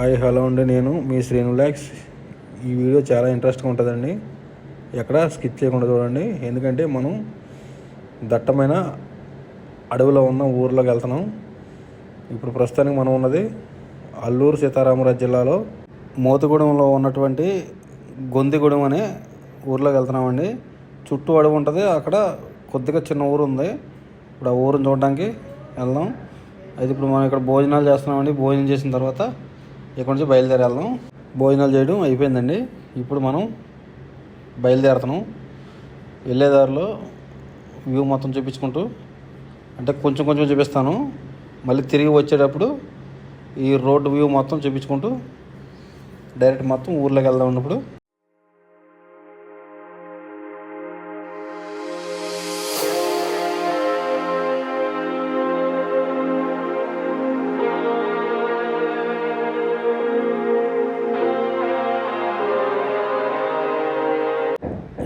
Hi hello అండి, నేను మీ శ్రీనులాక్స్. ఈ వీడియో చాలా ఇంట్రెస్ట్గా ఉంటుందండి. ఎక్కడ స్కిప్ చేయకుండా చూడండి. ఎందుకంటే మనం దట్టమైన అడవిలో ఉన్న ఊర్లోకి వెళ్తున్నాం. ఇప్పుడు ప్రస్తుతానికి మనం ఉన్నది అల్లూరు సీతారామరాజు జిల్లాలో మోతుగూడెంలో ఉన్నటువంటి గొందిగూడెం అనే ఊర్లోకి వెళ్తున్నామండి. చుట్టూ అడవి ఉంటుంది. అక్కడ కొద్దిగా చిన్న ఊరు ఉంది. ఇప్పుడు ఆ ఊరిని చూడడానికి వెళ్దాం. అయితే ఇప్పుడు మనం ఇక్కడ భోజనాలు చేస్తున్నామండి. భోజనం చేసిన తర్వాత ఇక్కడ నుంచి బయలుదేరి వెళ్దాం. భోజనాలు చేయడం అయిపోయిందండి. ఇప్పుడు మనం బయలుదేరుతున్నాం. వెళ్ళేదారిలో వ్యూ మొత్తం చూపించుకుంటూ, అంటే కొంచెం కొంచెం చూపిస్తాను, మళ్ళీ తిరిగి వచ్చేటప్పుడు ఈ రోడ్డు వ్యూ మొత్తం చూపించుకుంటూ డైరెక్ట్ మొత్తం ఊర్లోకి వెళ్దాం. ఉన్నప్పుడు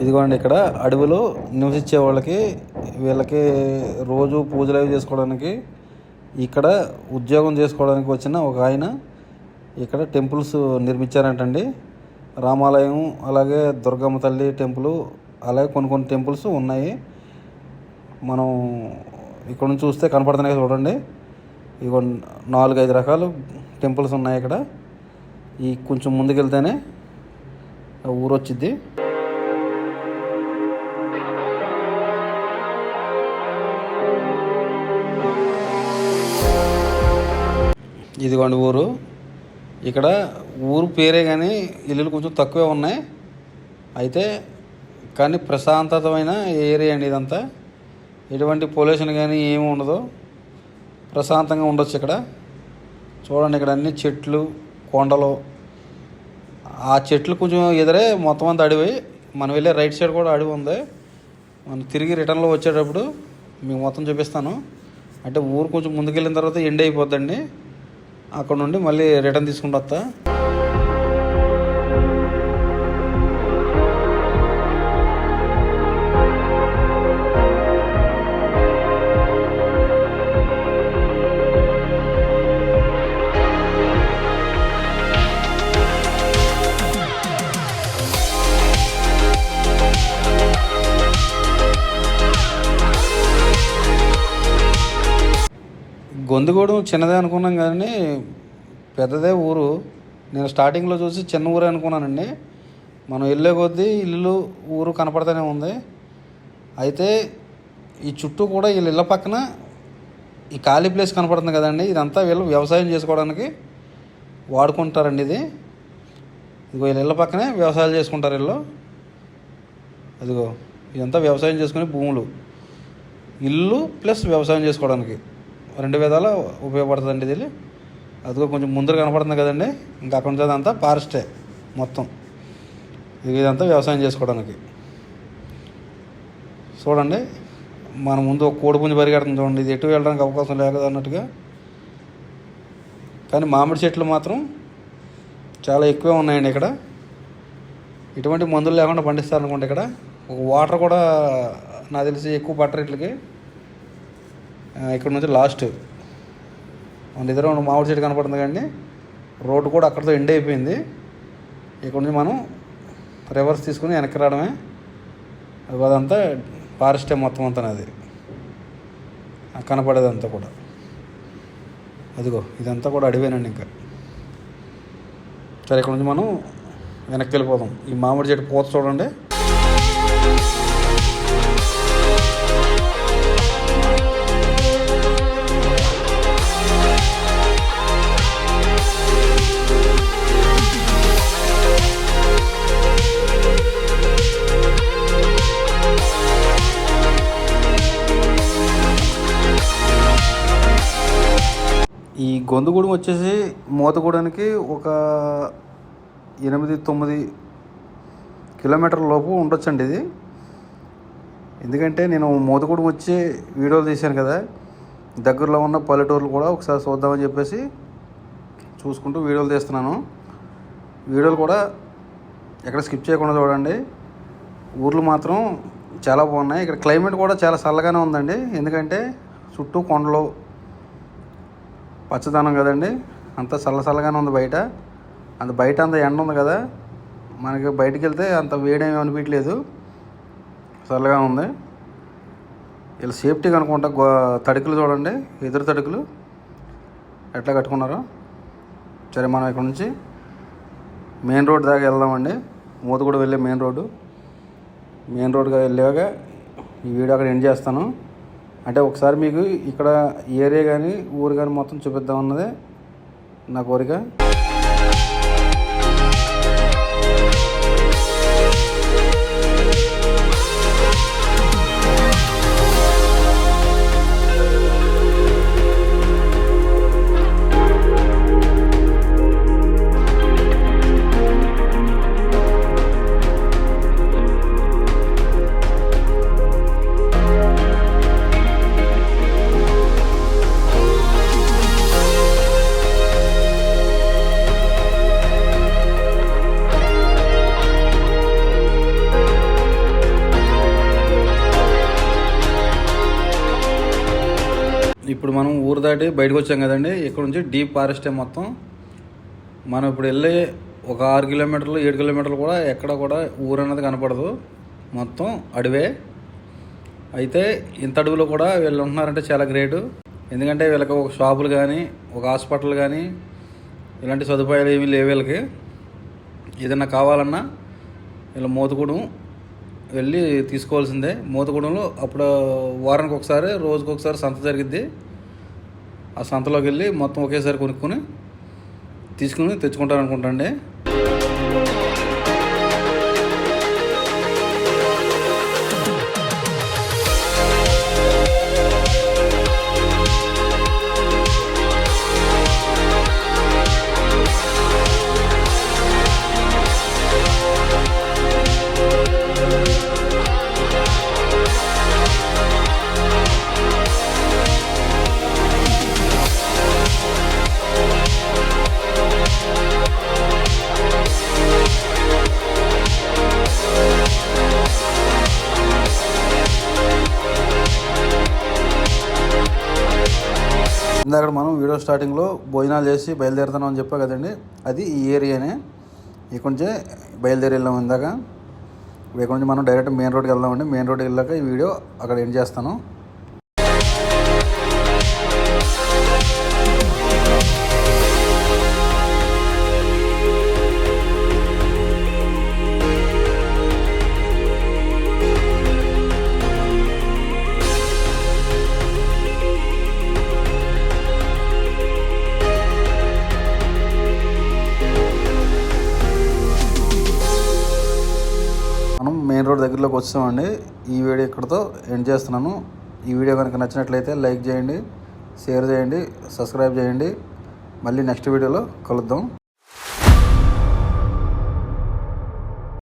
ఇదిగోండి, ఇక్కడ అడవిలో నివసించే వాళ్ళకి వీళ్ళకి రోజు పూజలు అవి చేసుకోవడానికి, ఇక్కడ ఉద్యోగం చేసుకోవడానికి వచ్చిన ఒక ఆయన ఇక్కడ టెంపుల్స్ నిర్మించారంటండి. రామాలయం, అలాగే దుర్గమ్మ తల్లి టెంపుల్, అలాగే కొన్ని టెంపుల్స్ ఉన్నాయి. మనం ఇక్కడ నుంచి చూస్తే కనపడుతున్నాయి చూడండి. ఇగో 4-5 రకాలు టెంపుల్స్ ఉన్నాయి ఇక్కడ. ఈ కొంచెం ముందుకెళ్తేనే ఊరు వచ్చిద్ది. ఇదిగోండి ఊరు. ఇక్కడ ఊరు పేరే కానీ ఇల్లులు కొంచెం తక్కువే ఉన్నాయి. అయితే కానీ ప్రశాంతమైన ఏరియా అండి ఇదంతా. ఎటువంటి పొల్యూషన్ కానీ ఏమి ఉండదు. ప్రశాంతంగా ఉండొచ్చు ఇక్కడ. చూడండి, ఇక్కడ అన్ని చెట్లు, కొండలు. ఆ చెట్లు కొంచెం ఎదురే మొత్తం అంతా అడవి. మనం వెళ్ళే రైట్ సైడ్ కూడా అడవి ఉంది. మనం తిరిగి రిటర్న్లో వచ్చేటప్పుడు మీకు మొత్తం చూపిస్తాను. అంటే ఊరు కొంచెం ముందుకెళ్ళిన తర్వాత ఎండ్ అయిపోద్దండి. అక్కడ నుండి మళ్ళీ రిటర్న్ తీసుకుంటూ వస్తా. గొందిగూడెం చిన్నదే అనుకున్నాం కానీ పెద్దదే ఊరు. నేను స్టార్టింగ్లో చూసి చిన్న ఊరే అనుకున్నానండి. మనం వెళ్ళే కొద్దీ ఇల్లు ఊరు కనపడుతూనే ఉంది. అయితే ఈ చుట్టూ కూడా వీళ్ళ ఇళ్ళ పక్కన ఈ ఖాళీ ప్లేస్ కనపడుతుంది కదండి. ఇదంతా వీళ్ళు వ్యవసాయం చేసుకోవడానికి వాడుకుంటారండి. ఇదిగో వీళ్ళ ఇళ్ళ పక్కనే వ్యవసాయాలు చేసుకుంటారు వీళ్ళు. అదిగో ఇదంతా వ్యవసాయం చేసుకునే భూములు. ఇల్లు ప్లస్ వ్యవసాయం చేసుకోవడానికి 2 విధాలు ఉపయోగపడుతుందండి ఇది. అదిగో కొంచెం ముందర కనపడుతుంది కదండి. ఇంకా అక్కడ నుంచి అదంతా ఫారెస్టే మొత్తం. ఇదంతా వ్యవసాయం చేసుకోవడానికి. చూడండి, మన ముందు ఒక కోడిపుంజి పరిగెడుతుంది చూడండి. ఇది ఎటు వెళ్ళడానికి అవకాశం లేదు అన్నట్టుగా. కానీ మామిడి చెట్లు మాత్రం చాలా ఎక్కువే ఉన్నాయండి ఇక్కడ. ఎటువంటి మందులు లేకుండా పండిస్తారనుకోండి. ఇక్కడ ఒక వాటర్ కూడా నాకు తెలిసి ఎక్కువ పట్టరు ఇట్లకి. ఇక్కడ నుంచి లాస్ట్ మన ఇద్దరు మామిడి చెట్టు కనపడుతుంది కానీ రోడ్డు కూడా అక్కడితో ఎండ్ అయిపోయింది. ఇక్కడ నుంచి మనం రివర్స్ తీసుకుని వెనక్కి రావడమే. అదంతా ఫారెస్టే మొత్తం అంతా. అది కనపడేదంతా కూడా అదిగో ఇదంతా కూడా అడివేనండి. ఇంకా సరే, ఇక్కడ నుంచి మనం వెనక్కి వెళ్ళిపోదాం. ఈ మామిడి చెట్టు పూత చూడండి. ఈ గొందిగూడెం వచ్చేసి మోతుగూడెనికి ఒక 8-9 కిలోమీటర్ల లోపు ఉండొచ్చండి ఇది. ఎందుకంటే నేను మోతుగూడెం వచ్చి వీడియోలు తీశాను కదా, దగ్గరలో ఉన్న పల్లెటూర్లు కూడా ఒకసారి చూద్దామని చెప్పేసి చూసుకుంటూ వీడియోలు తీస్తున్నాను. వీడియోలు కూడా ఎక్కడ స్కిప్ చేయకుండా చూడండి. ఊర్లు మాత్రం చాలా బాగున్నాయి. ఇక్కడ క్లైమేట్ కూడా చాలా చల్లగానే ఉందండి. ఎందుకంటే చుట్టూ కొండలు, పచ్చదనం కదండి, అంతా చల్లగానే ఉంది బయట. అంత బయట అంత ఎండ ఉంది కదా, మనకి బయటికి వెళ్తే అంత వేడేమీ అనిపించలేదు, చల్లగా ఉంది. ఇలా సేఫ్టీగా అనుకుంటా తడుకులు చూడండి, ఎదురు తడుకులు ఎట్లా కట్టుకున్నారో. సరే, మనం ఇక్కడ నుంచి మెయిన్ రోడ్ దాకా వెళ్దామండి. మోతుగూడ వెళ్ళే మెయిన్ రోడ్గా వెళ్ళాక ఈ వీడియో అక్కడ ఎండ్ చేస్తాను. అంటే ఒకసారి మీకు ఇక్కడ ఏరియా కానీ ఊరు కానీ మొత్తం చూపిద్దామన్నదే నా కోరిక. ఇప్పుడు మనం ఊరు దాటి బయటకు వచ్చాం కదండి. ఇక్కడ నుంచి డీప్ ఫారెస్టే మొత్తం. మనం ఇప్పుడు వెళ్ళే ఒక 6 కిలోమీటర్లు 7 కిలోమీటర్లు కూడా ఎక్కడ కూడా ఊరు అన్నది కనపడదు, మొత్తం అడవే. అయితే ఇంత అడవిలో కూడా వీళ్ళు ఉంటున్నారంటే చాలా గ్రేటు. ఎందుకంటే వీళ్ళకి ఒక షాపులు కానీ ఒక హాస్పిటల్ కానీ ఇలాంటి సదుపాయాలు ఏమీ లేవు వీళ్ళకి. ఏదన్నా కావాలన్నా వీళ్ళ మోతుగూడెం వెళ్ళి తీసుకోవాల్సిందే. మోతుగూడెంలో అప్పుడు వారానికి ఒకసారి రోజుకి ఒకసారి సంత జరిగిద్ది. ఆ సంతలోకి వెళ్ళి మొత్తం ఒకేసారి కొనుక్కొని తీసుకుని తెచ్చుకుంటారనుకుంటాండి. ఇందాక మనం వీడియో స్టార్టింగ్లో భోజనాలు చేసి బయలుదేరుతున్నాం అని చెప్పా కదండి, అది ఈ ఏరియానే. ఇక్కడ నుంచే బయలుదేరి వెళ్ళాము ఇందాక. ఇక్కడ నుంచి మనం డైరెక్ట్ మెయిన్ రోడ్కి వెళ్దామండి. మెయిన్ రోడ్కి వెళ్ళాక ఈ వీడియో అక్కడ ఎండ్ చేస్తాను. మనం మెయిన్ రోడ్ దగ్గరలోకి వచ్చామండి. ఈ వీడియో ఇక్కడితో ఎండ్ చేస్తున్నాను. ఈ వీడియో కనుక నచ్చినట్లయితే లైక్ చేయండి, షేర్ చేయండి, సబ్స్క్రైబ్ చేయండి. మళ్ళీ నెక్స్ట్ వీడియోలో కలుద్దాం.